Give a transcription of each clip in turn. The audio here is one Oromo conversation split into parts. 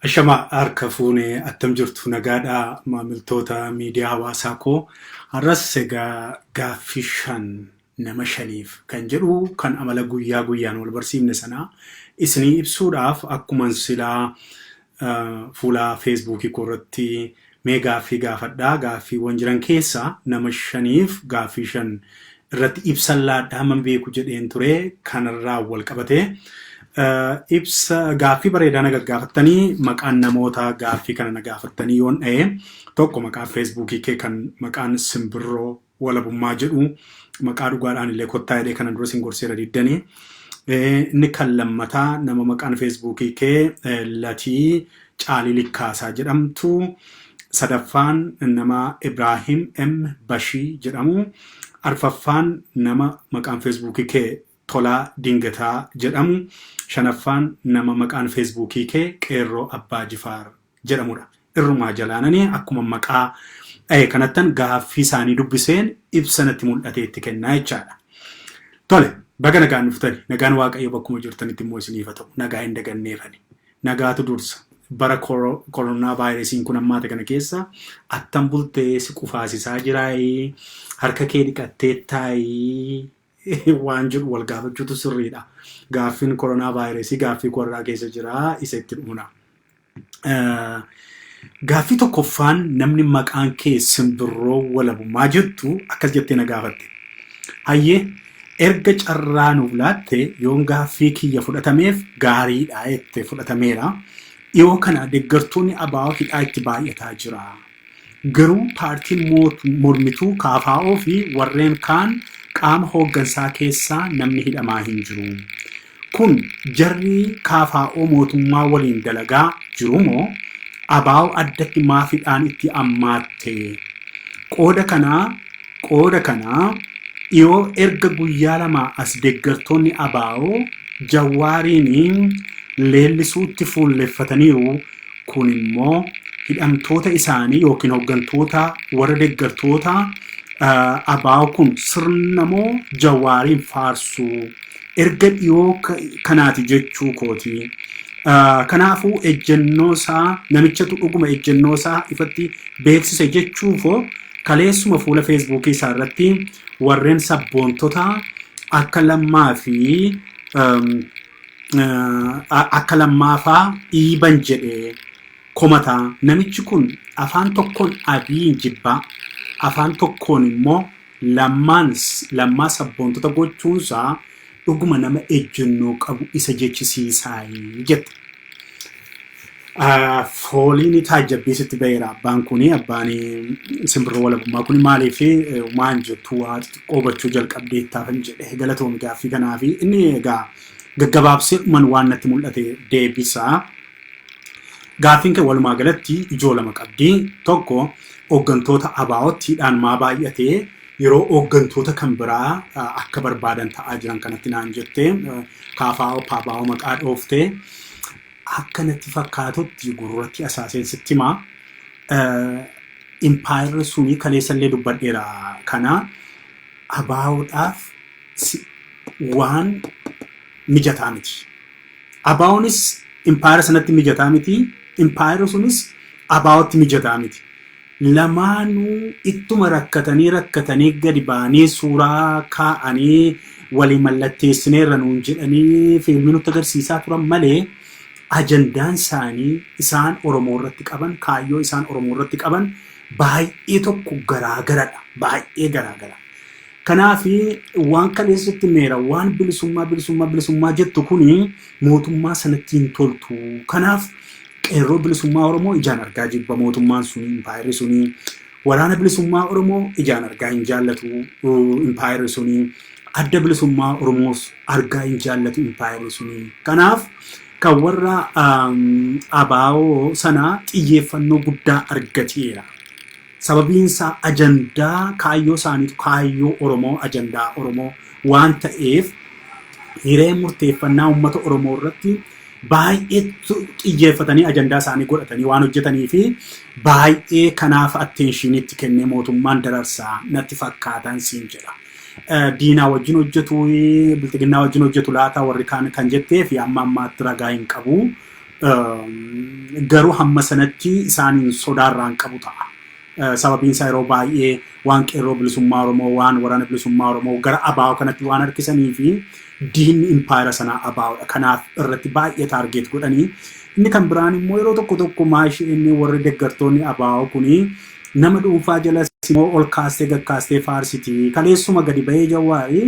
Ashama harka fuunee attam jirtu nagaadhaa maamiltoota miidiyaa hawaasaa koo har'as egaa gaaffii 5 nama 5 kan jedhu kan amala guyyaa guyyaan wal barsiifne sanaa isinii ibsuudhaaf akkuman silaa fuula feesbuukii koo irratti mee gaaffii gaafadhaa gaaffiiwwan jiran keessaa nama 5f gaaffii 5 irratti ibsan laadhaa man beeku jedheen ture kanarraa wal qabatee ibsa gaaffii bareedaa gaafatanii maqaan namoota gaaffii kana gaafatanii yoon dha'e tokko maqaa feesbuukii kee kan maqaan simbirroo walabummaa jedhu maqaa dhugaadhaan illee kottaa jedhee kana dura singorseera diddanii inni kan lammataa nama maqaan feesbuukii kee Latii Caalii Likkaasaa jedhamtu sadaffaan nama Ibraahim M Bashii jedhamu arfaffaan nama maqaan feesbuukii kee Tolaa Dingataa jedhamu shanaffaan nama maqaan feesbuukii kee Qeerroo Abbaa Jifaar jedhamudha. Irrumaa jalaananii akkuma maqaa kanattan gaaffii isaanii dubbiseen ibsanatti mul'atee itti kennaa jechaadha. Tole baga nagaan dhuftani nagaan Waaqayyo bakkuma jirtanitti immoo isiniif ta'u nagaa hin daganneefani. Nagaatu dursa bara koronaa vaayirasiin kun ammaata kana keessa attam bultee si qufaasisaa jiraayi harka kee dhiqattee taayii waan jedhu wal gaafachuutu sirriidha. Gaaffiin koronaa vaayirasii gaaffii korraa keessa jira isa itti dhumuna. Gaaffii tokkoffaan namni maqaan kee simbirroo walabummaa jettu akkas jettee na gaafatte. Hayyee erga carraa nuuf laatte yoon gaaffii kiyya fudhatameef gaariidha jettee fudhatameera. Dhiyoo kana deeggartoonni ABO hidhaa itti baay'ataa jira. Garuu paartiin mormituu KFO fi warreen kaan qaama hooggansaa keessaa namni hidhamaa hin jiru. Kun jarri KFO mootummaa waliin dalagaa jiru moo ABO addatti maafidhaan itti ammaatte? Qooda kanaa dhiyoo erga guyyaa lama as deeggartoonni ABO Jawaariin leellisuutti fuulleffataniiru. Kun immoo hidhamtoota isaanii yookiin hooggantoota warra deeggartoota ABO kun sirna moo Jawaariin faarsu erga dhiyoo kanaati jechuu kooti. Kanaafuu ejjennoo isaa namichatu dhuguma ejjennoo isaa ifatti beeksise jechuufoo kaleessuma fuula feesbuukii isaa irratti warreen sabboontota akka lammaafaa dhiiban jedhee komataa. Namichi kun afaan tokkoon Abiyin jibbaa afaan tokkoon immoo lammaa sabboontota gochuunsaa dhuguma nama ejjennoo qabu isa jechisiisaa jette. Fooliin taajjabbiisitti ba'eera abbaan kuni abbaan simbirroo walabummaa kuni maaliif waan jettu waa qoobachuu jalqabdeettaafan jedhe galatoomii gaaffii kanaa fi inni egaa gaggabaabsee dhuman waan natti mul'ate deebisaa. Gaaffiin kee walumaa galatti ijoo lama qabdi. Tokko hooggantoota ABO'ttiidhaan maa baay'atee yeroo hooggantoota kan biraa akka barbaadan ta'aa jiran kanatti naan jettee KFO ABO maqaa dhooftee akka natti fakkaatutti gurratti asaaseen sitti himaa. Impaayirri sunii kaleessallee dubbadheera. Kana ABO'dhaaf waan mijataa miti. ABO'nis impaayira sanatti mijataa miti. Impaayirri sunis ABO'tti mijataa miti. Lamaanuu ittuma rakkatanii gadi ba'anii suuraa kaa'anii walii mallatteessineerra nuun jedhanii fiilmii nutti agarsiisaa turan malee ajandaan isaanii isaan Oromoo irratti qaban kaayyoo isaan Oromoo irratti qaban baay'ee tokko garaagaradha. Baay'ee garaagara. Kanaaf waan kaleessatti meera waan bilisummaa jettu kuni mootummaa sanatti hin toltu. Kanaaf qeerroo bilisummaa Oromoo ijaan argaa jibba mootummaan suni impaayirri suni. Waraana bilisummaa Oromoo ijaan argaa hin jaallatu impaayirri suni. Adda bilisummaa Oromoos argaa hin jaallatu impaayirri suni. Kanaaf kan warra ABO sanaa xiyyeeffannoo guddaa argateera. Sababiinsaa ajandaa kaayyoo isaaniitu kaayyoo Oromoo ajandaa Oromoo waan ta'eef hiree murteeffannaa uummata Oromoo irratti baay'ee xiyyeeffatanii ajandaa isaanii godhatanii waan hojjetanii fi baay'ee kanaaf atteenshiinitti kennee mootummaan dararsaa natti fakkaatan siin jedha. Diinaa wajjin hojjetu biltiginnaa wajjin hojjetu laata warri kaan kan jettee fi amma ammaatti ragaa hin qabu. garuu hamma sanatti isaaniin sodaarraan qabu ta'a. Sababiin isaa yeroo baay'ee waan qeerroo bilisummaa Oromoo waan waraana bilisummaa Oromoo gara abaa'oo kanatti waan harkisanii fi diinni impaayera sanaa abaa'oodha. Kanaaf irratti baay'ee taargeet godhanii. Inni kan biraan immoo yeroo tokko maashii inni warri deeggartoonni abaa'oo kuni nama dhuunfaa jala immoo ol kaastee gaggaastee faarsitii kaleessuma gadi bahee Jawaarii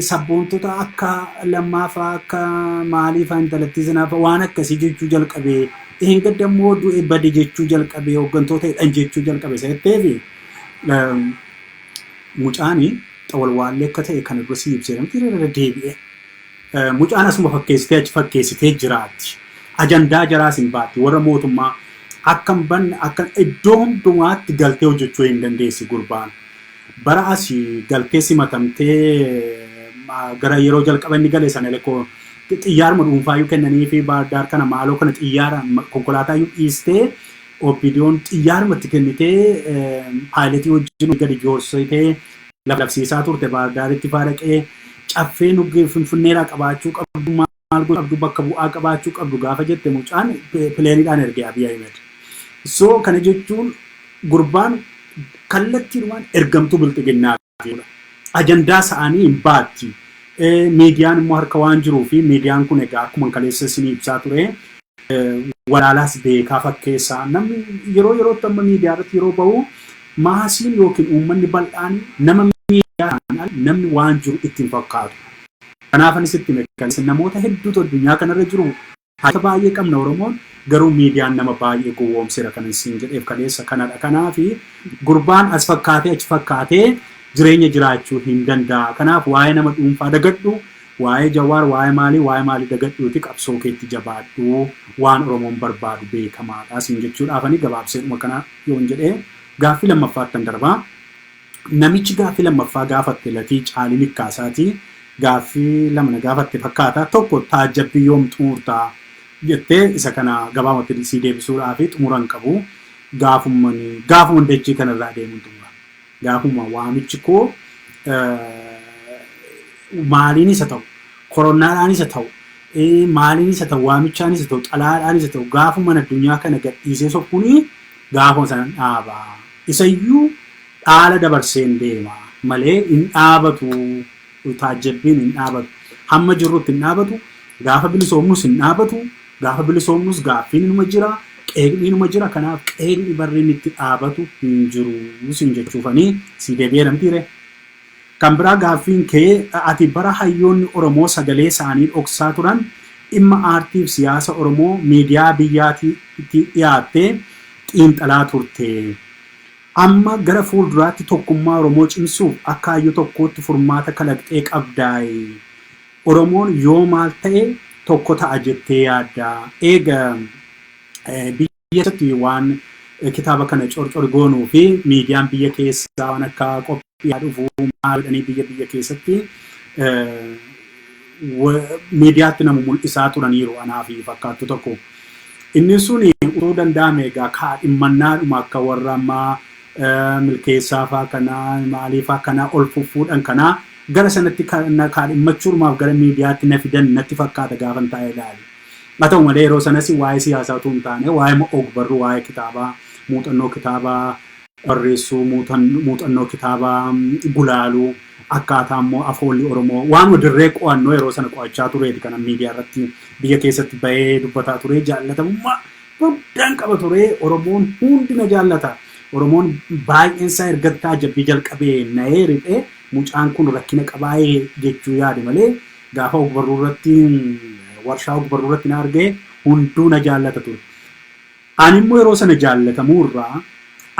sabboontota akka lammaafaa akka maaliifaa intalattii sanaaf waan akkasii jechuu jalqabee gadda immoo du'e bade jechuu jalqabee hooggantoota hidhan jechuu jalqabe seetteefi mucaanii xawalwaallee akka ta'e kana dura si ibsee namti irra deebi'e mucaan asuma fakkeessitee achi fakkeessitee jiraatti ajandaa jaraas hin baatti warra mootummaa akkam banne akka iddoo hundumaatti galtee hojjechuu hin dandeessi gurbaan bara asii galtee simatamtee gara yeroo jalqaba inni gale sana lekkoo xiyyaaruma dhuunfaayyuu kennanii fi baardaar kana maaloo kana xiyyaara konkolaataayyuu dhiistee opiidiyoon xiyyaarumatti kennitee paayiletii wajjin gadi joorsitee labsiisaa turte baardaaritti faadhaqee caffee nuggee finfinneedhaa qabaachuu qabdu maal qabdu bakka bu'aa qabaachuu qabdu gaafa jette mucaan pileeniidhaan ergee Abiy Ahmed. So kana jechuun gurbaan kallattiidhumaan ergamtuu bilxiginnaa ajandaa sa'anii hin baatti. Miidiyaan immoo harka waan jiruu fi miidiyaan kun egaa akkuma kaleessa isinii ibsaa ture walaalaas beekaa fakkeessaa namni yerootti amma miidiyaa irratti yeroo bahu maasiin yookiin uummanni bal'aan nama miidiyaan namni waan jiru ittiin fakkaatu. Kanaaf anis itti meeqalisa namoota hedduutu addunyaa kanarra jiru haala baay'ee qabna Oromoon garuu miidiyaan nama baay'ee gowwoomseera kanan siin jedheef kaleessa kanadha. Kanaaf gurbaan as fakkaatee achi fakkaatee jireenya jiraachuu hin danda'a. Kanaaf waa'ee nama dhuunfaa dagadhu, waa'ee Jawaar, waa'ee maalii dagadhuuti qabsoo keetti jabaadhu waan Oromoon barbaadu beekamaadha siin jechuudhaaf ani gabaabseedhuma kana yoon jedhee gaaffii lammaffaattan darbaa. Namichi gaaffii lammaffaa gaafatte Latii Caalii Mikkaasaati. Gaaffii lamana gaafatte fakkaata tokko taajjabbii yoom xumurtaa jettee isa kana gabaabatti sii deebisuudhaaf xumuran qabu gaafuma dachee kanarraa deemuun xumura. Gaafuma waamichi koo maaliin isa ta'u koronaadhaan isa ta'u maaliin isa ta'u waamichaan isa ta'u xalaadhaan isa ta'u gaafuma addunyaa kana gadhiisee sokkuuni gaafuma sana dhaabaa isayyuu dhaala dabarseen deema malee hin dhaabatu. Taajjabbiin hin dhaabatu hamma jirrutti hin dhaabatu gaafa bilisoomnus hin dhaabatu gaafa bilisoomnus gaaffiin inuma jira qeeqni inuma jira kanaaf qeeqni barri inni itti dhaabatu hin jiru siin jechuufanii si deebi'ee namtiire. Kan biraa gaaffiin kee ati bara hayyoonni Oromoo sagalee isaanii dhoksaa turan dhimma aartii fi siyaasa Oromoo miidiyaa biyyaatiitti dhiyaattee xiinxalaa turte. Amma gara fuulduraatti tokkummaa Oromoo cimsuuf akka hayyuu tokkootti furmaata kalaqxee qabdaayi. Oromoon yoo maal ta'e tokko ta'a jettee yaadda. Egaa biyya keessatti waan kitaaba kana corcor goonuu fi miidiyaan biyya keessaa waan akka qophii dhufuu maal jedhanii biyya keessatti miidiyaatti nama mul'isaa turaniiru anaa fi fakkaattu tokko. Inni sun utoo danda'ame egaa kaadhimmannaadhuma akka warra ammaa milkeessaa fa'aa kanaa maalii fa'aa kanaa ol fuudhan kanaa gara sanatti kaadhimmachuudhumaaf gara miidiyaatti na fidan natti fakkaata gaafan taa'ee ilaali. Haa ta'u malee yeroo sanas waa'ee siyaasaa utuu hin taane waa'ee ogbarruu waa'ee kitaabaa muuxannoo kitaabaa barreessuu muuxannoo kitaabaa gulaaluu akkaataa immoo afoolli Oromoo waan dirree qo'annoo yeroo sana qo'achaa tureeti kana miidiyaa irratti biyya keessatti bahee dubbataa ture jaallatamummaa guddaan qaba ture Oromoon hundi na jaallata. Oromoon baay'een isaa erga taajjabbii jalqabee na'ee riphee mucaan kun rakkina qabaayee jechuu yaade malee gaafa ogbarruu irratti warshaa ogbarruu irratti na argee hunduu na jaallata ture. Ani immoo yeroo sana jaalatamuu irraa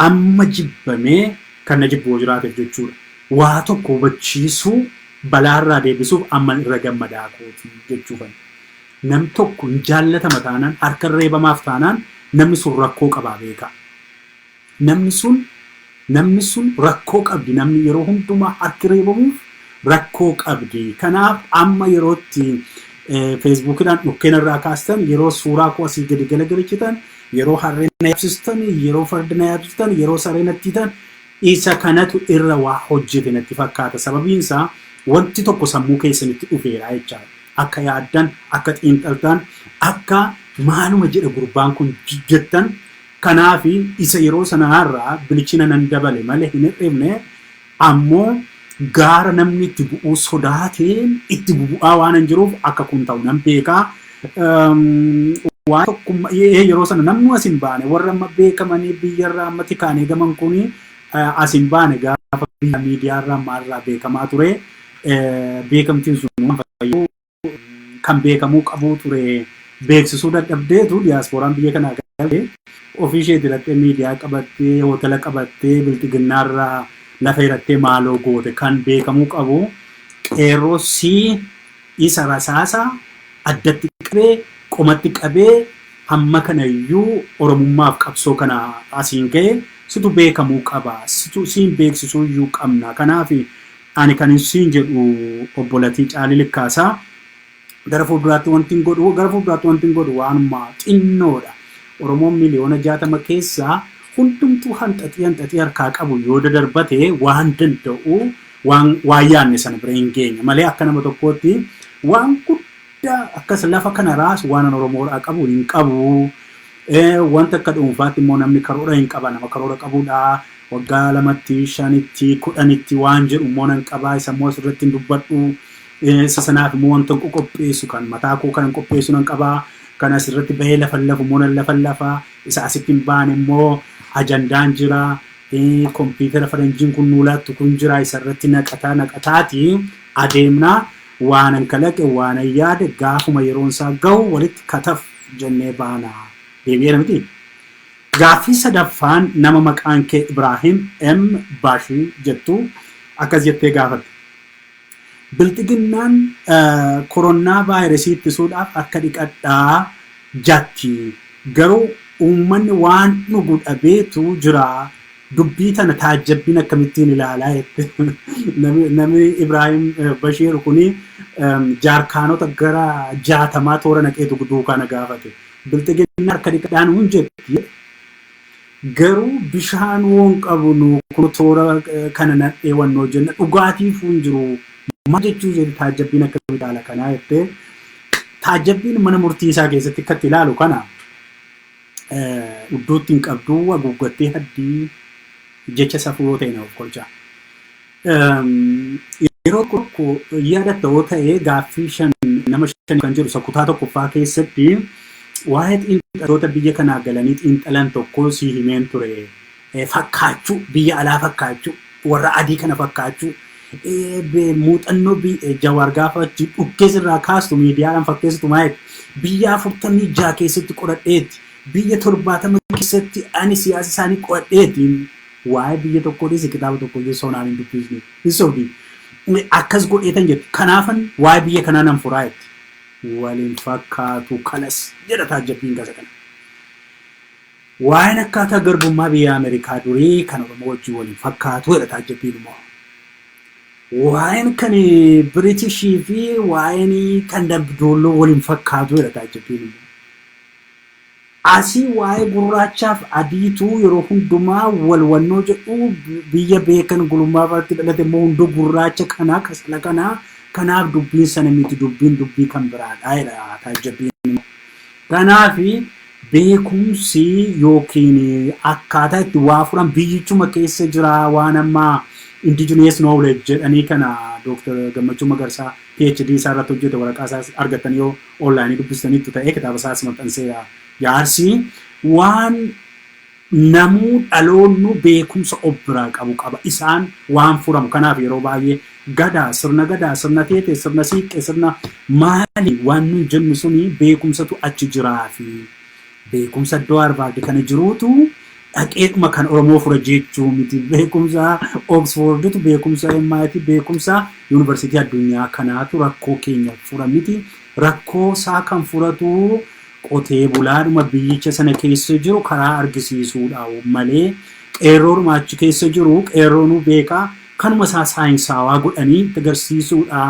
amma jibbamee kan na jibboo jiraateef jechuudha. Waa tokko hubachiisuu balaarraa deebisuuf amma irra gammadaa kooti jechuufan. Nam tokko hin jaallatama taanaan harka reebamaaf taanaan namni sun rakkoo qabaa beeka. Namni sun rakkoo qabdi namni yeroo hundumaa harki reebamuuf rakkoo qabdi. Kanaaf amma yerootti feesbuukidhaan dhukkeen irraa kaastan yeroo suuraa koo asii gadi galagalchitan yeroo harreen na yaabsistan yeroo farda na yaabsistan yeroo saree nattiitan isa kanatu irra waa hojjete natti fakkaata. Sababiin isaa wanti tokko sammuu keessanitti dhufeera jechaadha. Akka yaaddan akka xiinxaltan akka maaluma jedha gurbaan kun jettan kanaafi isa yeroo sanarraa bilchina nan dabale malee hin hir'ifne ammoo gaara namni itti bu'uu sodaateen itti bu'aa waan hin jiruuf akka kun ta'u nan beekaa. Waan tokkummaa yeroo sana namni as hin baane warra amma beekamanii biyyarraa amma tikaanii gaman kuni as hin baane gaafa biyya miidiyaarraa maalirraa beekamaa ture. Beekamtiin sun kan beekamuu qabuu ture beeksisuu dadhabdeetu diyaaspooraan biyya kanaa galee ofii ishee dilattee miidiyaa qabattee hoteela qabattee biltiginnaarraa lafa hirattee maaloo goote kan beekamuu qabu qeerroosii isa rasaasa addatti qabee qomatti qabee hamma kanayyuu oromummaaf qabsoo kana asiin ga'e situ beekamuu qaba situ siin beeksisuu iyyuu qabna kanaaf ani kan siin jedhu obbolatii Caalii Likkaasaa gara fuulduraatti wanti hin godhu waanuma xinnoodha oromoon miliyoona 60 keessaa hundumtuu hanxaxii harkaa qabu yoo darbate waan danda'u waan yaanne sana bira hin geenye malee akka nama tokkootti waan akkas lafa kana raas waan oromoodhaa qabu hin qabu. Wanta akka dhuunfaatti immoo namni karoora hin qaba nama karoora qabudha waggaa 2 5 10 waan jedhu immoo nan qabaa isa immoo asirratti hin dubbadhu isa sanaaf immoo wanta qopheessu kan mataa koo kan qopheessu nan qabaa kan asirratti bahee lafa immoo nan lafa isa asitti hin baane immoo ajandaan jira kompiitara faranjiin kun nuulaattu kun jira isarratti naqataati adeemna waanan kalaqe waanan yaade gaafuma yeroon isaa ga'u walitti kataf jennee baana deebi'ee namiti. Gaaffii sadaffaan nama maqaan kee Ibrahim M Bashir jettu akkas jettee gaafatte. Biltiginnaan koronaa vaayirasii ittisuudhaaf akka dhiqadhaa jatti garuu uummanni waan dhugu dhabeetu jira dubbii tana taajjabbiin akkamittiin ilaalaa jette namni Ibrahim Bashir kuni jaarkaanota gara 60 toora naqeetu duukaa gaafate biltiginnaan akka dhiqadhaan hun jetti garuu bishaan woon qabu nu kun toora kana naqee wannoo jenna dhugaatiif hin jiru maal jechuu jedhu taajjabbiin akkamitti ilaala kanaa jette taajjabbiin mana murtii isaa keessatti akkatti ilaalu kana iddootti hin qabdu haguuggattee haddii jecha safuu ta'e na of kolcha. Yeroo tokko yaadatta yoo ta'e gaaffii 5 nama 5 kan jiru sakutaa tokkoffaa keessatti waa'ee xiinxaloota biyya kanaa galanii xiinxalan tokko si himeen ture fakkaachuu biyya alaa fakkaachuu warra adii kana fakkaachuu muuxannoo Jawaar gaafachi dhukkeesirraa kaastu miidiyaadhaan fakkeessitu maayet biyya 46 keessatti qoradheetti biyya 70 keessatti ani siyaasa isaanii qoradheetti waa'ee biyya tokkoo dhiisi kitaaba tokko jechuun hin dubbisne hisoodi akkas godheetan jettu kanaafan waa'ee biyya kanaa nan furaayetti waliin fakkaatu kanas jedha taajjabbiin gasa kana waa'een akkaataa garbummaa biyya Ameerikaa durii kan Oromoo wajjin waliin fakkaatu jedha taajjabbiin immoo waa'een kan Biritishii fi waa'een kan Dambidolloo waliin fakkaatu jedha taajjabbiin immoo asii waa'ee gurraachaaf adiitu yeroo hundumaa walwannoo jedhu biyya beekan gulummaa irratti dhalate immoo hunduu gurraacha kanaa kasala kanaa kanaaf dubbiin sana miti dubbii kan biraadha jedha taajjabbiin kanaaf beekumsi yookiin akkaataa itti waa furan biyyichuma keessa jira waan amma indigenous knowledge jedhanii kana Dr. Gammachuu Magarsaa PhD isaa irratti hojjete waraqaa isaa argatanii yoo online dubbistaniitu ta'ee kitaaba isaas maxxanseera yaarsi waan namuu dhaloonnu beekumsa obbiraa qabu qaba isaan waan furamu kanaaf yeroo baay'ee gadaa sirna teete sirna siiqqee sirna maali waan nu jennu suni beekumsatu achi jiraa fi beekumsa iddoo Harvard kana jiruutu dhaqeedhuma kan Oromoo fura jechuu miti beekumsa Oxforditu beekumsa MIT beekumsa Yuunivarsiitii addunyaa kanaatu rakkoo keenya fura miti rakkoo isaa kan furatu qotee bulaadhuma biyyicha sana keessa jiru karaa argisiisuudha malee qeerroodhuma achi keessa jiru qeerroonu beekaa kanuma isaa saayinsaawaa godhanii agarsiisuudha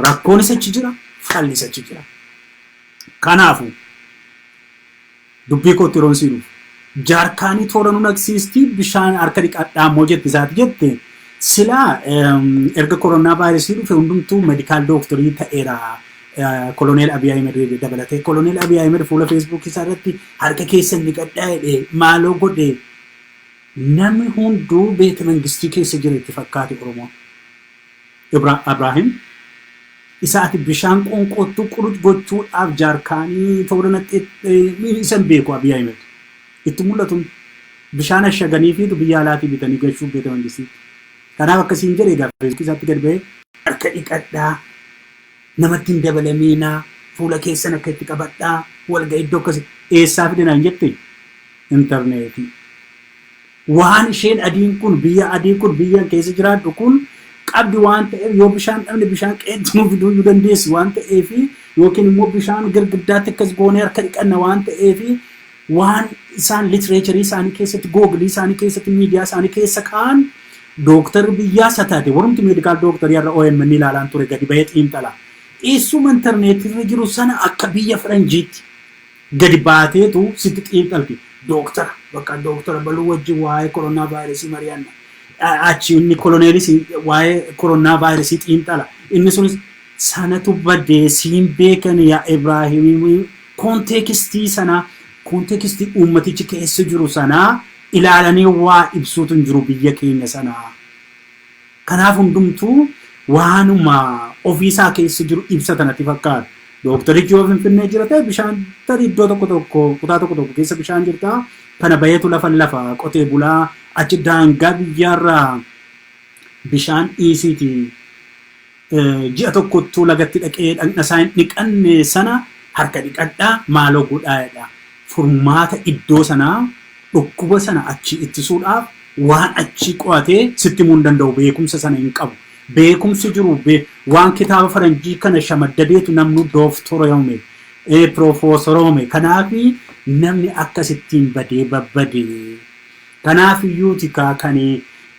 rakkoon isa achi jira fallis achi jira kanaafu dubbii kootti roonsiidhu jaarkaanii toora nu naqsiisti bishaan harka dhiqadhaa moo jetti isaati jette silaa erga koronaa vaayirasii dhufe hundumtuu medikaal dooktarii ta'eera Koloneel Abiy Ahmed dabalatee Koloneel Abiy Ahmed fuula Facebook isaa irratti harka keessan niqadhaa jedhee maaloo godhee namni hunduu beeta mangistii keessa jira itti fakkaate Oromoo. Ibrahim isaati bishaan qoonqootu quruc gochuudhaaf jaarkaanii ta'uudhaan isan beeku Abiy Ahmed. Itti mul'atu bishaan ashaganii fi biyya alaatii bitanii galchuuf beeta mangistii. Kanaaf akkasiin jedhee gaafa Facebook isaatti gad ba'ee harka dhiqadhaa namatti hin dabalamiinaa fuula keessan akka itti qabadhaa walga'ii iddoo akkasii eessaa fidinaan jette intarneetii. Waan isheen adiin kun biyya adii kun biyya keessa jiraattu kun qabdi waan ta'eef yoo bishaan dhabne bishaan qeexxumuu fiduu iyyuu dandeessi waan ta'eef yookiin immoo bishaan girgiddaatti akkas goonee harka dhiqanna waan ta'eef waan isaan literaaturii isaanii keessatti googilii isaanii keessatti miidiyaa isaanii keessa kaa'an dooktarri biyyaa isa taate warumti meedikaal dooktarii irra OMN ilaalaan ture gadi bahee xiinxala. Eessuma intarneetirra jiru sana akka biyya faranjiitti gadi baateetu sitti xiinxalti. Doktara bakka doktara baluu wajjin waa'ee koronaa vaayirasii mari'anna. Achi inni koloneelis waa'ee koronaa vaayirasii xiinxala. Inni sunis sanatu badee siin beekan yaa Ibraahim konteekistii sanaa konteekistii uummatichi keessa jiru sanaa ilaalanii waa ibsuutu hin jiru biyya keenya sanaa. Kanaaf hundumtuu waanuma ofiisaa keessa jiru ibsatanatti fakkaata. Doktarichi yoo Finfinnee jira ta'e bishaan tarii iddoo tokko kutaa tokko keessa bishaan jirta. Kana bayeetu lafa qotee bulaa achi daangaa biyyaarraa bishaan dhiisiiti. Ji'a tokkottuu lagatti dhaqee dhaqna isaa hin dhiqanne sana harka dhiqadhaa maaloo godhaadha. Furmaata iddoo sanaa dhukkuba sana achi ittisuudhaaf waan achi qo'atee sitti himuu hin danda'u beekumsa sana hin qabu. Beekumsi jiru waan kitaaba faranjii kana shamaddadeetu namni dooftorome profeesoroome kanaaf namni akkasittiin badee babbadee kanaaf iyyuuti kan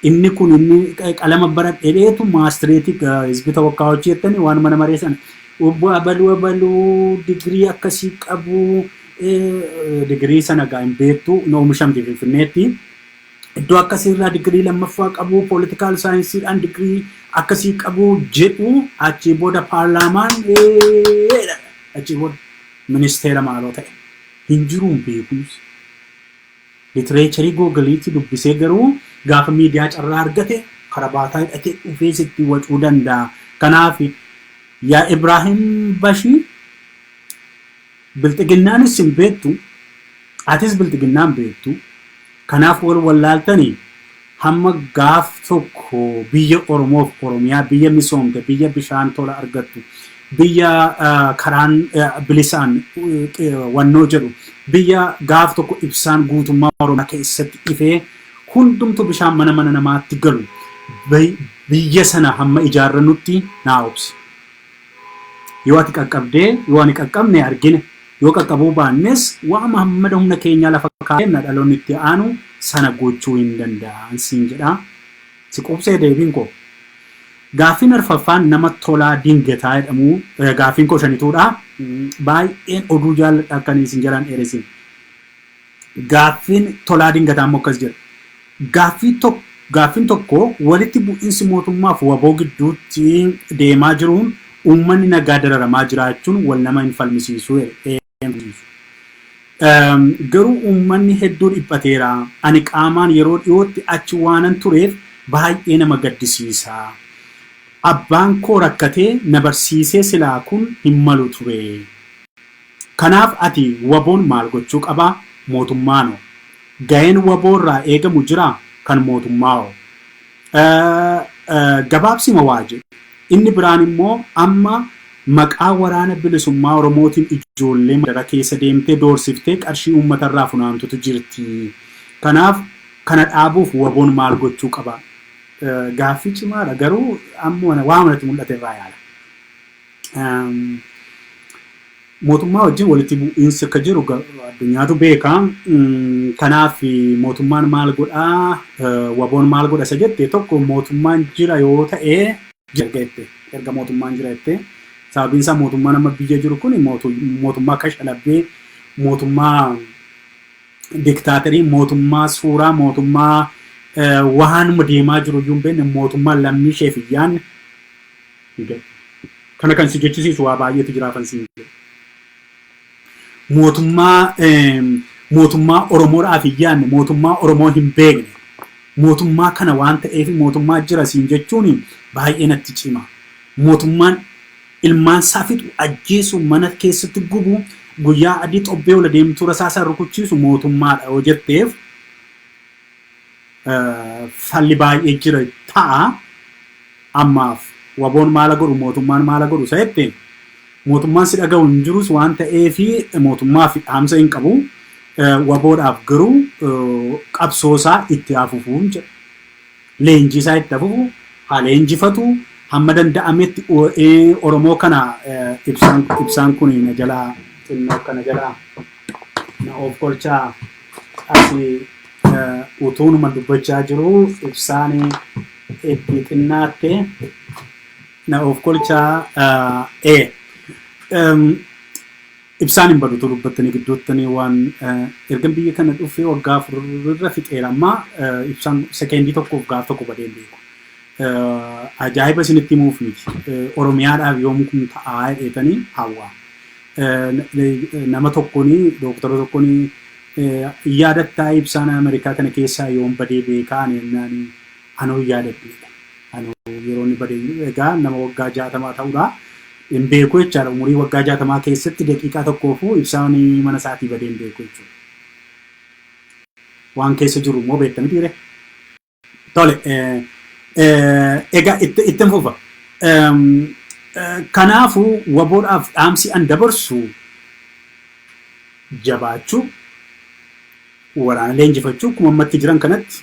inni kun inni qalama baradheetu maastireetii hizbita wakkaa hojjettani waan mana mareessan obbo abaluu digirii akkasii qabu digirii sana gaa'in beektu oomishamti Finfinneetti. Iddoo akkasiirraa digirii lammaffaa qabu politikaal saayinsiidhaan digirii akkasii qabu jedhu achi booda paarlaamaan achi booda ministeera maaloo ta'e hin jiruun beekumsi. Literaaturii googiliitti dubbisee garuu gaafa miidiyaa carraa argate karabaataa hidhatee dhufee sitti wacuu danda'a. Kanaaf yaa Ibraahim Bashii bilxiginnaanis hin beektu atis bilxiginnaan beektu. Kanaaf wallaaltanii hamma gaaf tokko biyya Oromoof Oromiyaa biyya misoomte biyya bishaan tola argattu biyya karaan bilisaan wannoo jedhu biyya gaaf tokko ibsaan guutummaa Oromiyaa keessatti ifee hundumtu bishaan mana namaatti galu biyya sana hamma ijaarrannutti naa obsi. Yoo ati qaqqabdee yoo ani qaqqabne argine. Yoo qaqqabuu baannes waa Muhammad humna keenya lafa kaa'enna dhaloonni itti aanu sana gochuu hin danda'an siin jedha. Si qubsee deebiin koo. Gaaffiin arfaffaan nama tolaa dingataa jedhamu gaaffiin koo shanituudha. Baay'een oduu jaalladha akkan isin jedhan dheeressin. Gaaffiin tolaa dingataa immoo akkas jedha. Gaaffiin tokko walitti bu'iinsi mootummaaf waboo gidduutti deemaa jiruun uummanni nagaa dararamaa jiraachuun wal nama hin falmisiisu. Garuu uummanni hedduu dhiphateera. Ani qaamaan yeroo dhiyootti achi waanan tureef baay'ee nama gaddisiisa. Abbaan koo rakkatee na barsiisee silaa kun hin malu ture. Kanaaf ati waboon maal gochuu qabaa? Mootummaanoo. Ga'een waboorraa eegamu jira kan mootummaa'oo. Gabaabsima waa jedhu. Inni biraan immoo amma maqaa waraana bilisummaa Oromootiin ijoollee madara keessa deemtee doorsiftee qarshii uummatarraa funaantutu jirti. Kanaaf kana dhaabuuf waboon maal gochuu qaba? Gaaffii cimaadha garuu ammoo waa manatti mul'ate irraa yaala. Mootummaa wajjin walitti bu'iinsi akka jiru addunyaatu beeka. Kanaaf mootummaan maal godhaa? Waboon maal godha isa jette tokko mootummaan jira yoo ta'e erga mootummaan jira jettee sababiin isaa mootummaan amma biyya jiru kun mootummaa kashalabbee mootummaa diktaatarii mootummaa suuraa mootummaa waanuma deemaa jiru iyyuu hin beekne mootummaa lammii ishee fi yaanne Kana kan si jechisiisu waa baay'eetu jiraafan siin jedhu. Mootummaa Oromoodhaaf hin yaadne, mootummaa Oromoo hin beekne, mootummaa kana waan ta'eef mootummaa jira siin jechuun baay'ee natti cima. Mootummaan ilmaan isaa fixu, ajjeesu, mana keessatti gubu, guyyaa adii xobbee ola deemtuu rasaasaan rukuchiisu mootummaadha yoo jetteef falli baay'ee jira ta'a. Ammaaf waboon maala godhu, mootummaan maala godhu sa'etti mootummaan si dhaga'u hin jirus waan ta'eef mootummaaf dhaamsa hin qabu. Waboodhaaf garuu qabsoosaa itti hafuufuun jedha. Leenjisaa itti hafuufu, haa leenjifatu, hamma danda'ametti Oromoo kana ibsaan kun na jalaa xinnoo kana jalaa na of golchaa asii utuunuma dubbachaa jiru ibsaan itti xinnaatte na of golchaa ibsaan hin badutu dubbattanii gidduuttanii waan ergan biyya kana dhufee waggaa 4 irra fixeera amma ibsaan sekeendii tokkoof gaaf tokko badeen beeku. Ajaa'iba isinitti himuuf miti. Oromiyaadhaaf yoom kun ta'aa jedhanii hawwaa. Nama tokkoon dooktara tokkoon yaadattaa ibsaan Ameerikaa kana keessaa yoom badee beekaa jennaan anuu yaadadheedha. Anuu yeroo inni badee egaa nama waggaa 60 ta'uudha. Hin beeku jechaadha. Umurii waggaa 60 keessatti daqiiqaa tokkoofu ibsaan mana isaatii badee hin beeku jechuudha. Waan keessa jiru immoo beektanii dhiire. Tole egaa ittiin fufa. Kanaafuu waboodhaaf dhaamsi an dabarsu jabaachuu, waraana leenjifachuu, kuma ammatti jiran kanatti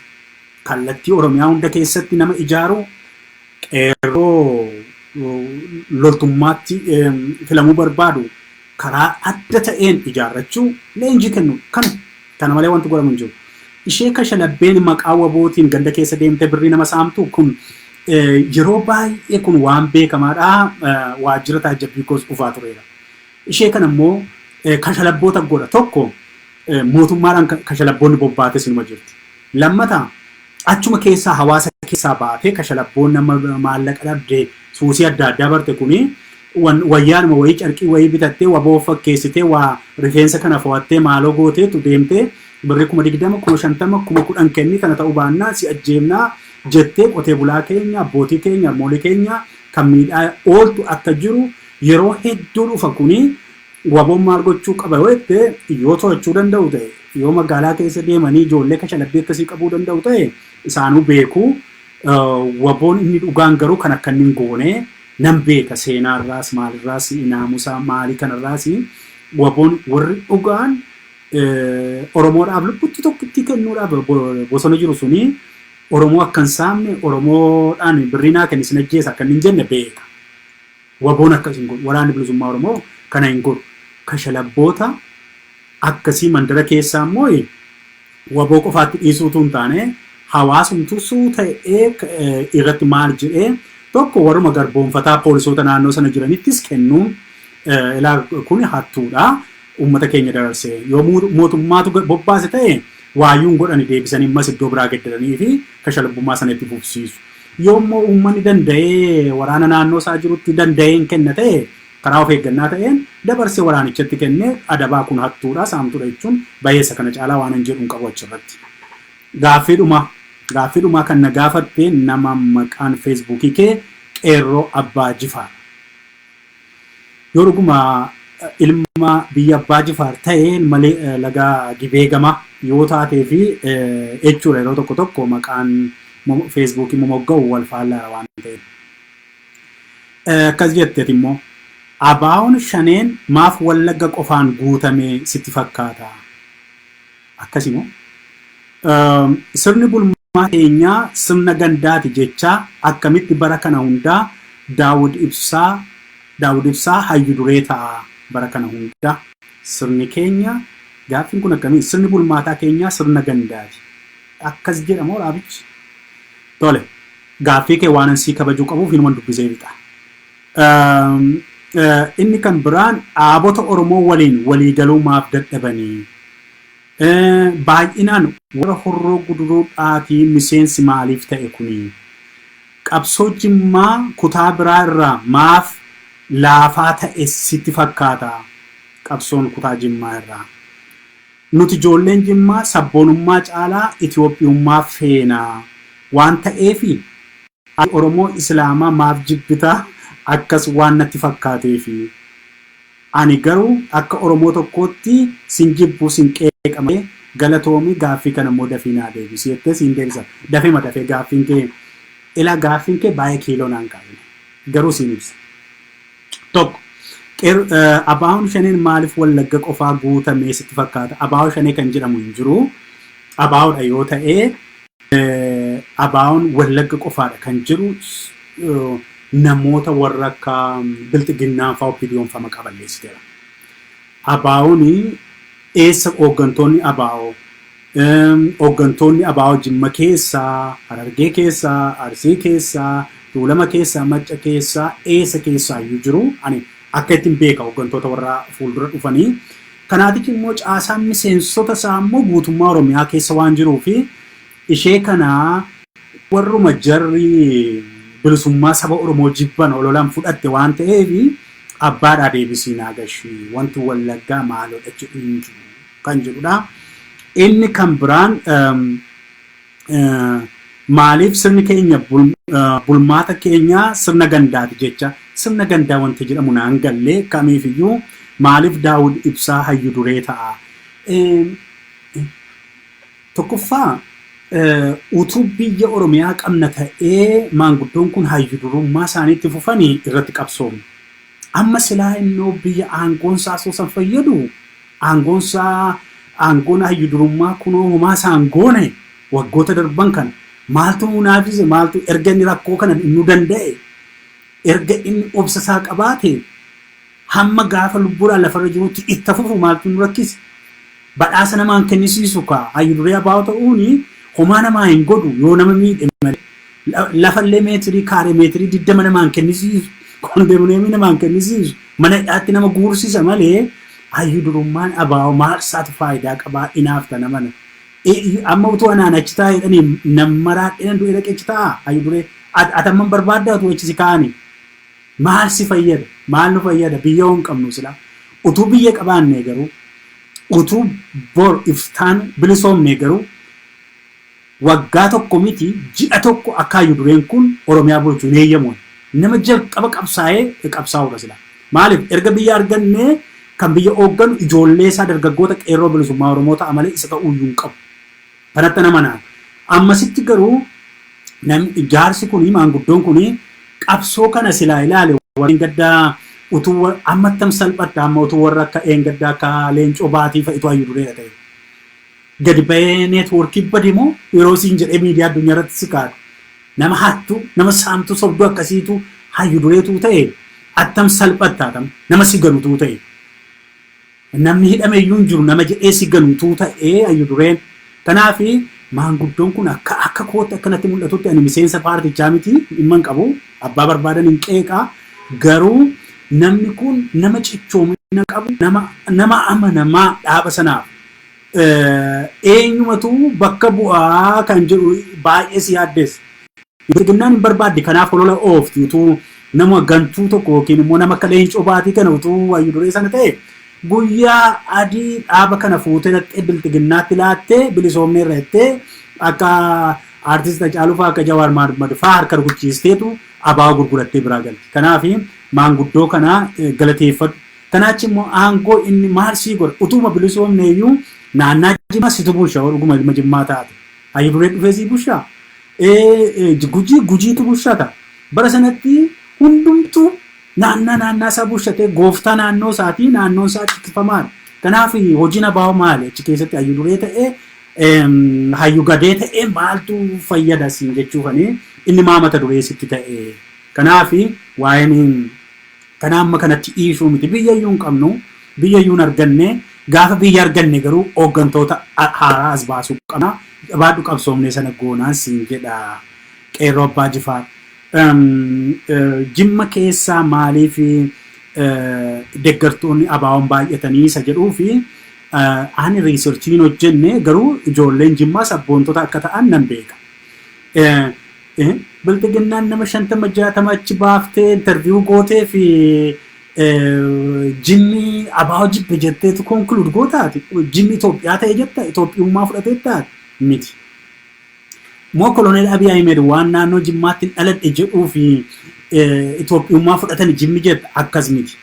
kallattii Oromiyaa hunda keessatti nama ijaaru, qeerroo loltummaatti filamuu barbaadu karaa adda ta'een ijaarrachuu, leenjii kennu kana malee wanti godhamu hin jiru. Ishee Kashalabbeen maqaa wabootiin ganda keessa deemtee birrii nama saamtu kun yeroo baay'ee kun waan beekamaadha. Waajjira taajjabbii koos dhufaa tureera. Ishee kana immoo Kashalabboota godha. Tokko mootummaadhaan Kashalabboonni bobbaatee sinuma jirti. Lammataa achuma keessaa hawaasa keessaa baatee Kashalabboon nama maallaqa dhabdee suusii adda addaa barte kuni wayyaanuma wayii carqii wayii bitattee waboo fakkeessitee waa rifeensa kana fo'attee maaloo gooteetu deemtee birrii 20,000, 50,000, 10,000 kenni kana ta'uu baannaa si ajjeemnaa jettee qotee bulaa keenya, abbootii keenya, harmoolii keenya kan miidhaa ooltu akka jiru yeroo hedduu dhufa kuni waboon maal gochuu qaba yoo jettee yoo to'achuu danda'u ta'e, yoo magaalaa keessa deemanii ijoollee Kashalabbii akkasii qabuu danda'u ta'e isaanuu beeku. Waboon inni dhugaan garuu kan akka inni hin goone nan beeka. Seenaarraas maalirraas naamusaa maalii kanarraas waboon warri dhugaan Oromoodhaaf lubbutti tokkitti kennuudhaaf bosona jiru suni Oromoo akka hin saamne, Oromoodhaan birriinaa kan isin ajjeesa akka hin jenne beeka. Waboon akkas hin godhu. Waraanni bilisummaa Oromoo kana hin godhu. Kashalabboota akkasii mandara keessaa immoo waboo qofaatti dhiisuutu hin taane hawaasumtu suu ta'ee irratti maal jedhee tokko warruma garboonfataa poolisoota naannoo sana jiranittis kennuun kun hattuudha. Uummata keenya dabarsee yoo mootummaatu bobbaase ta'e waayyuun godhani deebisanii mas iddoo biraa geddalanii fi Kashalabbummaa sana itti fufsiisu. Yoo immoo uummanni danda'ee waraana naannoo isaa jirutti danda'ee hin kenna ta'e karaa of eeggannaa ta'een dabarsee waraanichatti kennee adabaa kun hattuudha saamtuudha jechuun baay'eessa kana caalaa waan hin jedhuun qabu achirratti. Gaaffiidhumaa kan na gaafatte nama maqaan feesbuukii kee Qeerroo Abbaa Jifaar. Yoo dhuguma ilma biyya Abbaa Jifaar ta'e malee laga Gibee Gama yoo taatee fi jechuudha yeroo tokko tokko maqaan feesbuukii momogga'u wal faallaa waan ta'eef. Akkas jetteet immoo Abaa'oon shaneen maaf Wallagga qofaan guutame sitti fakkaata? Akkasimoo sirni bulmaa keenyaa sirna gandaati jecha akkamitti bara kana hundaa Daawud Ibsaa hayyu duree ta'a bara kana hundaa sirni keenya gaaffiin kun akkamii sirni bulmaataa keenyaa sirna gandaati akkas jedhamoo raabichi. Tole gaaffii kee waan ansii kabajuu qabuuf hinuman dubbisee bixa. Inni kan biraan dhaabota Oromoo waliin waliigaluu maaf dadhabanii? Baay'inaan warra Horroo Guduruudhaatii miseensi maaliif ta'e kuni? Qabsoo Jimmaa kutaa biraa irraa maaf laafaa ta'e sitti fakkaata qabsoon kutaa Jimmaa irraa. Nuti ijoolleen Jimmaa sabboonummaa caalaa Itoophiyummaa feenaa waan ta'eefi Oromoo Islaamaa maaf jibbitaa akkas waan natti fakkaateefi ani garuu akka Oromoo tokkootti sin jibbu sin qeeqame galatoomii gaaffii kana immoo dafii naa deebisi jettee siin deebisa. Dafee dafee gaaffiin kee ila gaaffiin kee baay'ee kiiloo naan qabu garuu siin ibsa. Tokko abaawun shaneen maaliif Wallagga qofaa guutamee sitti fakkaata? Abaawun shanee kan jedhamu hin jiru. Abaawudha yoo ta'e abaawun Wallagga qofaadha kan jiru namoota warra akka bilxiginnaa fa'aa oppidiyoon fa'aa maqaballeessiteera. Abaawuni eessa hooggantoonni abaawoo? Hooggantoonni abaawoo Jimma keessaa, Harargee keessaa, Arsii keessaa, Tuulama keessaa, Macca keessaa, eessa keessaa iyyuu jiru. Ani akka ittiin beeka hooggantoota warra fuuldura dhufanii. Kanaatiif immoo caasaan miseensota isaa immoo guutummaa Oromiyaa keessa waan jiruufi ishee kana warruma jarri bilisummaa saba Oromoo jibban ololaan fudhatte waan ta'eef abbaadhaa deebisii naagashii wanti Wallaggaa maalodha jedhu kan jedhudha. Inni kan biraan maaliif sirni keenya bulmaata keenya sirna gandaati jecha sirna gandaa wanti jedhamu naan gallee kamiifiyyuu maaliif Daawud Ibsaa hayyu duree ta'a? Tokkoffaa utuu biyya Oromiyaa qabna ta'ee maanguddoon kun hayyu durummaa isaaniitti fufanii irratti qabsoomne. Amma silaa innoo biyya aangoonsaa soosan fayyadu aangoon hayyu durummaa kunoo homaa isaan goone waggoota darban kan maaltu munaafise maaltu erga inni rakkoo kana innuu danda'e erga inni obsa isaa qabaate hamma gaafa lubbuudhaan lafarra jirutti itti fufu maaltu nu rakkise? Badhaasa namaan kennisiisu kaa hayyu duree abaa'oo ta'uuni homaa namaa hin godhu yoo nama miidhe malee lafallee meetirii kaaree meetirii 20 namaan kennisiisu kondeemneemii namaan kennisiisu mana hidhaatti nama guursisa malee hayyu durummaan abaa'oo maalsaatu faayidaa qabaa inaaf tana mana. Amma utuu anaan achi taa'edhanii nammaraa dhinan du'e dhaqechi ta'a hayyu duree atamman barbaaddaatu achi si kaa'ani. Maal si fayyada? Maal nu fayyada? Biyya hin qabnu sila. Utuu biyya qabaannee garuu utuu bor iftaan bilisoomnee garuu waggaa tokko miti ji'a tokko akka hayyu dureen kun Oromiyaa bulchuu hin eeyyamu. Nama jalqaba qabsaa'ee qabsaa'udha sila. Maaliif erga biyya argannee kan biyya hoogganu ijoollee isaa dargaggoota qeerroo bilisummaa Oromoo ta'a malee isa ta'uu iyyuu hin qabu. Kanatti nama naan. Ammasitti garuu jaarsi kuni maanguddoon kuni qabsoo kana silaa ilaale warreen gaddaa utuu ammattam salphatta amma utuu warra akka gaddaa akka leencoo baatii fa'itu hayyu dureedha ta'e. Gadi ba'ee neetwoorkii badimoo yeroo siin jedhee miidiyaa addunyaa irratti si kaadhu. Nama hattu nama saamtu sobduu akkasiitu hayyu dureetu ta'e attam salphattaatam nama si galutu ta'e. Namni hidhame iyyuu hin jiru nama jedhee si galutu ta'e hayyu dureen. Kanaafi maanguddoon kun akka kootti akkanatti mul'atutti ani miseensa paartichaa miti dhimma hin qabu abbaa barbaadan hin qeeqaa garuu namni kun nama cichoomina qabu nama amanamaa dhaaba sanaaf eenyumatu bakka bu'aa kan jedhu baay'ee si yaaddeessa. Bilginnaan hin barbaadde kanaaf olola oofti utuu nama gantuu tokko yookiin immoo nama akka leencoo baatii kana utuu hayyu duree sana ta'e guyyaa adii dhaaba kana fuutee dhattee biltiginnaatti laattee bilisoomnee irra jettee akka artist Hacaaluu fa'aa akka Jawaar Mahmad fa'aa harka rukuchiisteetu abaa'oo gurgurattee biraa galti. Kanaaf maanguddoo kana galateeffadhu. Kanaachi immoo aangoo inni maal sii godha utuma bilisoomnee iyyuu naannaa Jimmaa situ bulsha dhuguma ilma Jimmaa taate. Hayyu duree dhufee sii bulshaa? Gujiitu bulshata. Bara sanatti hundumtuu naannaa isaa bulshatee gooftaa naannoo isaatii naannoon isaa cikkifamaadha. Kanaaf hojiin abaa'oo maali? Achi keessatti hayyu duree ta'ee hayyu gadee ta'ee maaltu fayyada siin jechuufanii inni maamata duree sitti ta'e. Kanaaf waa'een kana amma kanatti dhiisuu miti biyyayyuu hin qabnu biyyayyuu hin arganne gaafa biyya arganne garuu hooggantoota haaraa as baasuu qabna. Baadhu qabsoomnee sana goonaan siin jedha qeerroo abbaa Jifaar. Jimma keessaa maaliif deeggartoonni abaa'oon baay'atanii isa jedhuu fi ani riisarchiin hojjenne garuu ijoolleen Jimmaa sabboontota akka ta'an nan beeka. biltiginnaan nama 50 achi baaftee interview gootee fi jimmi abaa jibbe jetteetu conclude gootaati. Jimmi Itoophiyaa ta'e jetta Itoophiyummaa fudhatee taati miti. Moo Koloneel Abiy Ahmed waan naannoo Jimmaatti dhaladhe jedhuu fi Itoophiyummaa fudhatan jimmi jetta akkas miti.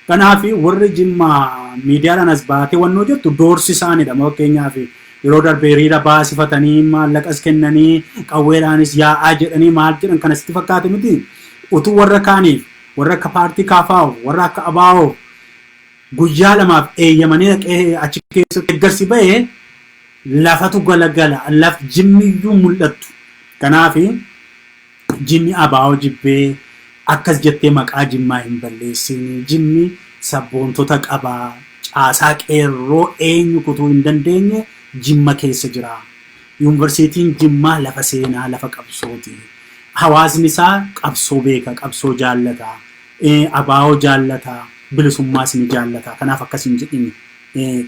Kanaaf warri Jimmaa miidiyaadhaan as baatee wannoo jettu doorsi isaaniidha. Fakkeenyaaf yeroo darbee hiriira baasifatanii maallaqas kennanii qawweedhaanis yaa'aa jedhanii maal jedhan kanatti fakkaate miti. Utuu warra kaaniif warra akka paartii Kaafaa'u warra akka Abaa'oo guyyaa lamaaf eeyyamanii dhaqee achi keessatti eeggarsi ba'ee lafatu galagala laf jimmiyyuu mul'attu. Kanaaf jimmi Abaa'oo jibbee akkas jettee maqaa Jimmaa hin balleessin. Jimmi sabboontota qabaa caasaa qeerroo eenyu kutuu hin dandeenye Jimma keessa jira. Yuunivarsiitiin Jimmaa lafa seenaa lafa qabsooti. Hawaasni isaa qabsoo beeka qabsoo jaallata. Abaa'oo jaallata bilisummaas ni jaallata. Kanaaf akkas hin jedhini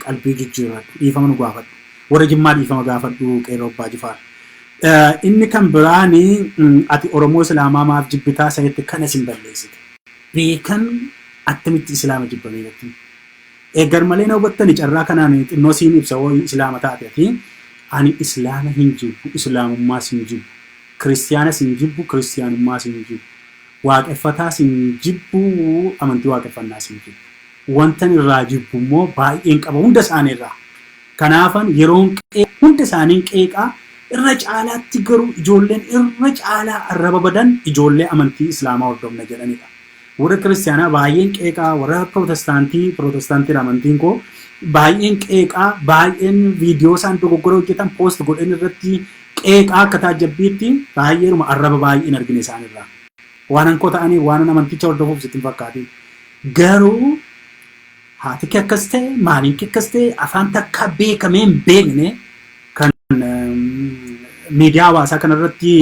qalbii jijjiirradhu dhiifama nu gaafadhu. Warra Jimmaa dhiifama gaafadhu qeerroo Abbaa Jifaar. Inni kan biraani ati Oromoo Islaamaa maaf jibbitaa sa'itti kanas hin balleessite. Beekan attamitti Islaama jibbamee jirti. Eeggar malee na hubattani carraa kanaan xinnoo siin ibsa waa'ee Islaama taateti. Ani Islaama hin jibbu, Islaamummaas hin jibbu. Kiristiyaanas hin jibbu, Kiristiyaanummaas hin jibbu. Waaqeffataas hin jibbu, amantii waaqeffannaas hin jibbu. Wantan irraa jibbu immoo baay'een qaba hunda isaaniirraa. Kanaafan yeroon hunda isaaniin qeeqaa irra caalaatti garuu ijoolleen irra caalaa arraba badan ijoollee amantii Islaamaa hordofna jedhanidha. Warra Kiristiyaanaa baay'een qeeqaa, warra Pirootestaantii amantiin koo baay'een qeeqaa, baay'een viidiyoo isaan dogoggora hojjetan poost godhan irratti qeeqaa akka taajjabbiitti baay'eedhuma arraba baay'een argine isaanirraa. Waan hankoo ta'anii waan amanticha hordofuuf sitti hin fakkaatin. Garuu haati kee akkas ta'e, maaliin kee akkas ta'e afaan takka beekamee hin beekne kan miidiyaa hawaasaa kanarratti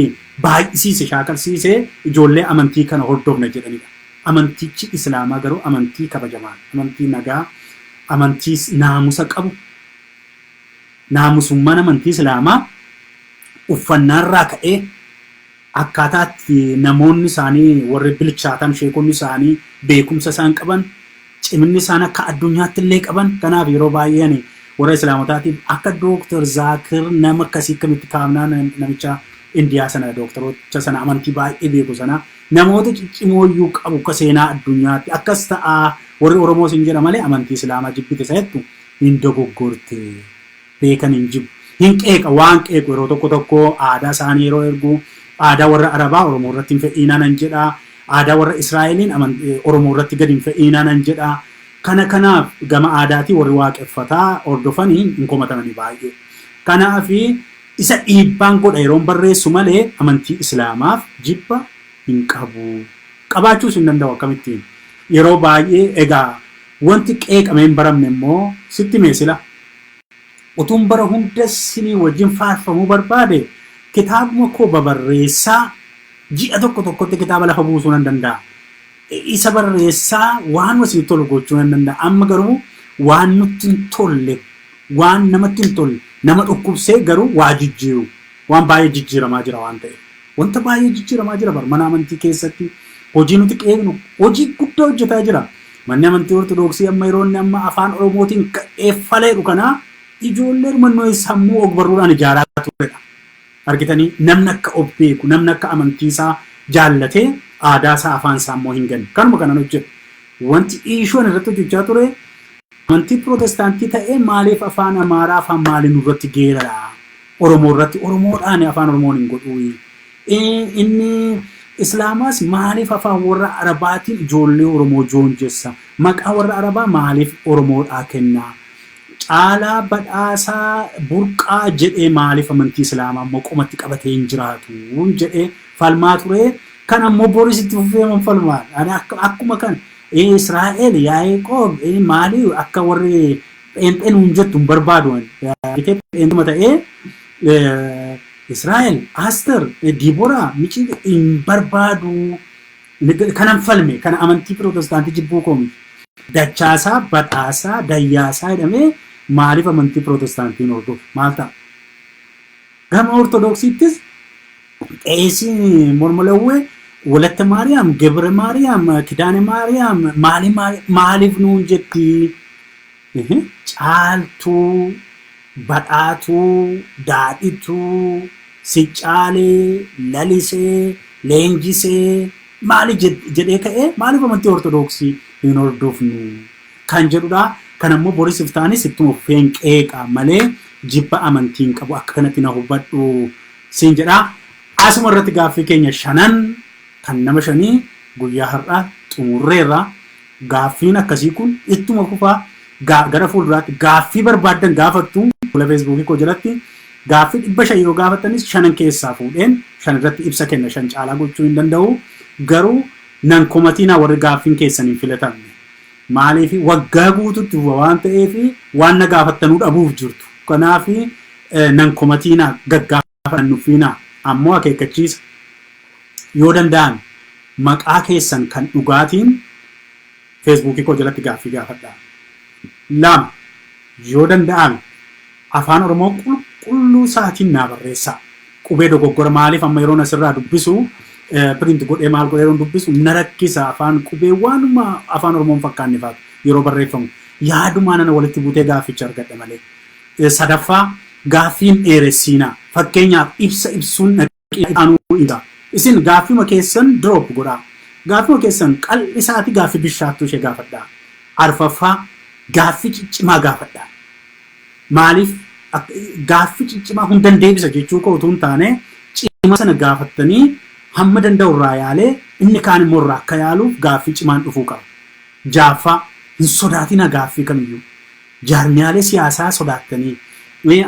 baay'isiise shaakalsiise ijoollee amantii kana hordofna jedhanidha. Amantichi Islaamaa garuu amantii kabajamaa, amantii nagaa, amantii naamusa qabu. Naamusummaan amantii Islaamaa uffannaarraa ka'ee akkaataatti namoonni isaanii warri bilchaatan sheekonni isaanii beekumsa isaan qaban, ciminni isaan akka addunyaatti illee qaban. Kanaaf yeroo baay'een warra Islaamotaatiif akka Dooktar Zaakir nama akkasii akkamitti kaafnaan namicha Indiyaa sana dooktaroota sana amantii baay'ee beeku sana namoota ciccimooyyuu qabu akka seenaa addunyaatti akkas ta'a. Warri Oromoos hin jedha malee amantii Islaamaa jibbite sa'ettu hin dogoggorte beekan hin jibbu. Hin qeeqa waan qeequ yeroo tokko aadaa isaanii yeroo ergu aadaa warra Arabaa Oromoo irratti hin fe'iinaa nan jedha. Aadaa warra Israa'eliin Oromoo irratti gadi hin fe'iinaa nan jedha. Kanaaf gama aadaatii warri waaqeffataa hordofanii hin komatamanii baay'ee. Kanaaf isa dhiibbaan godha yeroon barreessu malee amantii Islaamaaf jibba hin qabu. Qabaachuus hin danda'u akkamittiin. Yeroo baay'ee egaa wanti qeeqamee hin baramne immoo sitti meesila. Utuun bara hunda sinii wajjin faarfamuu barbaade kitaabuma koo babarreessaa ji'a tokkotti kitaaba lafa buusuu nan danda'a. Isa barreessaa waan wasiin tolu gochuu nan danda'a. Amma garuu waan nutti hin tolle, waan namatti hin tolle, nama dhukkubsee garuu waa jijjiiru. Waan baay'ee jijjiiramaa jira waan ta'eef. Wanta baay'ee jijjiiramaa jira mana amantii keessatti. Hojii nuti qeeqnu hojii guddaa hojjetaa jira. Manni amantii Ortodoksii amma yeroo inni amma afaan Oromootiin eeffaleedhu kanaa ijoollee mannoo sammuu ogbarruudhaan ijaaraa turedha. Argitanii namni akka of beeku, namni akka amantiisaa jaallatee aadaa isaa afaan isaa immoo hin ganne. Kanuma kanan hojjetu. Wanti ishoon irratti hojjechaa ture amantii Pirootestaantii ta'ee maaliif afaan Amaaraa afaan maaliin irratti geerara? Oromoo irratti Oromoodhaan afaan Oromoon hin godhu. Inni Islaamaas maaliif afaan warra Arabaatiin ijoollee Oromoo joonjessa? Maqaa warra Arabaa maaliif Oromoodhaa kenna? Caalaa badhaasaa burqaa jedhee maaliif amantii Islaamaa immoo qomatti qabatee hin jiraatu jedhee falmaa ture. Kan ammoo Boorisitti fufeeman falmaa. Akkuma kan Israa'eel Yaaqoob maali akka warri pheenxeen hin jettu hin barbaadu. Pheenxuma ta'ee Israa'eel, Aster, Diboraa, michi hin barbaadu. Kanan falme kan amantii Pirootestaantii jibbuu koomi. Dachaasaa, badhaasaa, dayyaasaa jedhamee maaliif amantii Pirootestaantiin hordofu? Maal ta'a? Gama Ortodoksiittis Eesi mormolawwe Walatta Maariyaam, Gebra Maariyaam, Kidaane Maariyaam maaliif nuun jetti caaltuu, badhaatuu, daadhituu, siccaalee, lalisee, leenjisee maali jedhee ka'ee maaliif amantii ortodoksii hin hordofnu kan jedhudha. Kan ammoo Boris Iftaanis ittuma fufeen qeeqa malee jibba amantiin qabu akka kanatti na hubadhu siin jedha. Asuma irratti gaaffii keenya shanan kan nama shanii guyyaa har'aa xumurreerra. Gaaffiin akkasii kun ittuma fufaa gara fuulduraatti gaaffii barbaadan gaafattu fuula Feesbuukii koo jalatti gaaffii 500 yoo gaafattanis shanan keessaa fuudheen shan irratti ibsa kenna, shan caalaa gochuu hin danda'u. Garuu nan komatiin warri gaaffiin keessaniin filatamne maaliif waggaa guututti waan ta'eef waan na gaafattanuu dhabuuf jirtu. Kanaaf nan komatiin gaggaafatan nufiina ammoo akeekkachiisa yoo danda'an maqaa keessan kan dhugaatiin Feesbuukii koo jalatti gaaffii gaafadhaa. 2 yoo danda'an afaan Oromoo qulqulluu saatiin naa barreessaa. Qubee dogoggora maaliif amma yeroo asirraa dubbisu print godhee maal godhee dubbisu na rakkisa. Afaan qubee waanuma afaan Oromoon fakkaanne faatu yeroo barreeffamu yaadumaan ana walitti buutee gaafficha argadha malee. 3ffaa gaaffiin dheeressiinaa. Fakkeenyaaf ibsa ibsuun dhaqee ida. Isin gaaffima keessan drop godhaa. Gaaffima keessan qal'isaati gaaffii bishaattuu ishee gaafadhaa. 4ffaa gaaffii ciccimaa gaafadhaa. Maaliif gaaffii ciccimaa hundan deebisa jechuu koo utuu hin taane cima sana gaafattanii hamma danda'u irraa yaalee inni kaan immoo irraa akka yaaluuf gaaffii cimaan dhufuu qaba. 6ffaa hin sodaatina gaaffii kamiyyuu. Jaarmiyaalee siyaasaa sodaattanii,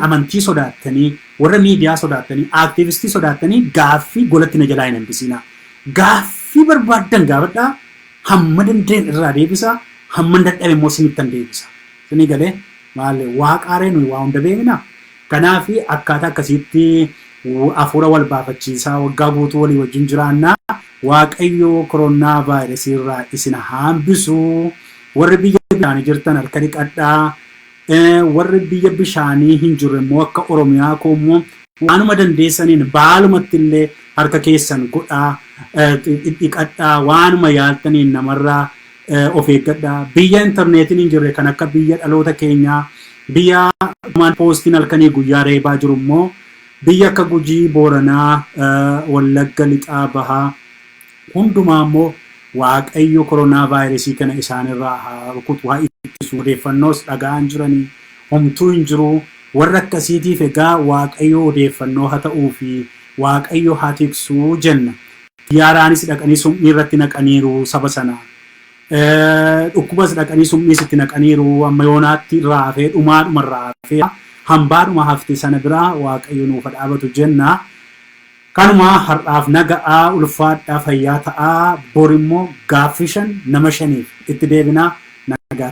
amantii sodaattanii, warra miidiyaa sodaattanii, aktiivistii sodaattanii gaaffii golatti na jalaa hin hambisiinaa. Gaaffii barbaadan gaafadhaa hamma dandeen irraa deebisa, hamma dadhabe immoo sinittan deebisa. Sinii galee maali waaqaaree nuyi waa hunda beekna. Kanaaf akkaataa akkasitti afuura wal baafachiisaa waggaa guutuu walii wajjin jiraannaa. Waaqayyo koronaa vaayirasii irraa isin hambisu. Warri biyya bishaanii jirtan harka dhiqadhaa. Warri biyya bishaanii hin jirre immoo akka Oromiyaa koo immoo waanuma dandeessaniin baalumatti illee harka keessan godhaa dhiqadhaa. Waanuma yaaltaniin namarraa of eeggadhaa. Biyya intarneetiin hin jirre kan akka biyya dhaloota keenyaa biyya poostiin halkanii guyyaa reebaa jiru immoo biyya akka Gujii, Booranaa, Wallagga, Lixaa, Bahaa hundumaa immoo Waaqayyo koronaa vaayirasii kana isaanirraa haa rukutu haa ittisu. Odeeffannoos dhaga'an jiranii homtuu hin jiru. Warra akkasiitiif egaa Waaqayyo odeeffannoo haa ta'uu fi Waaqayyo haa tiksuu jenna. Xiyyaaraanis dhaqanii summii irratti naqaniiru saba sanaa. Dhukkubas dhaqanii summiis itti naqaniiru. Amma yoonaatti raafee dhumaadhuma raafee hambaadhuma hafte sana biraa Waaqayyo nuuf dhaabatu jenna. Kanuma har'aaf naga'aa ulfaadhaa fayyaa ta'aa. Bor immoo gaaffii 5 nama 5 itti deebinaa nagaa.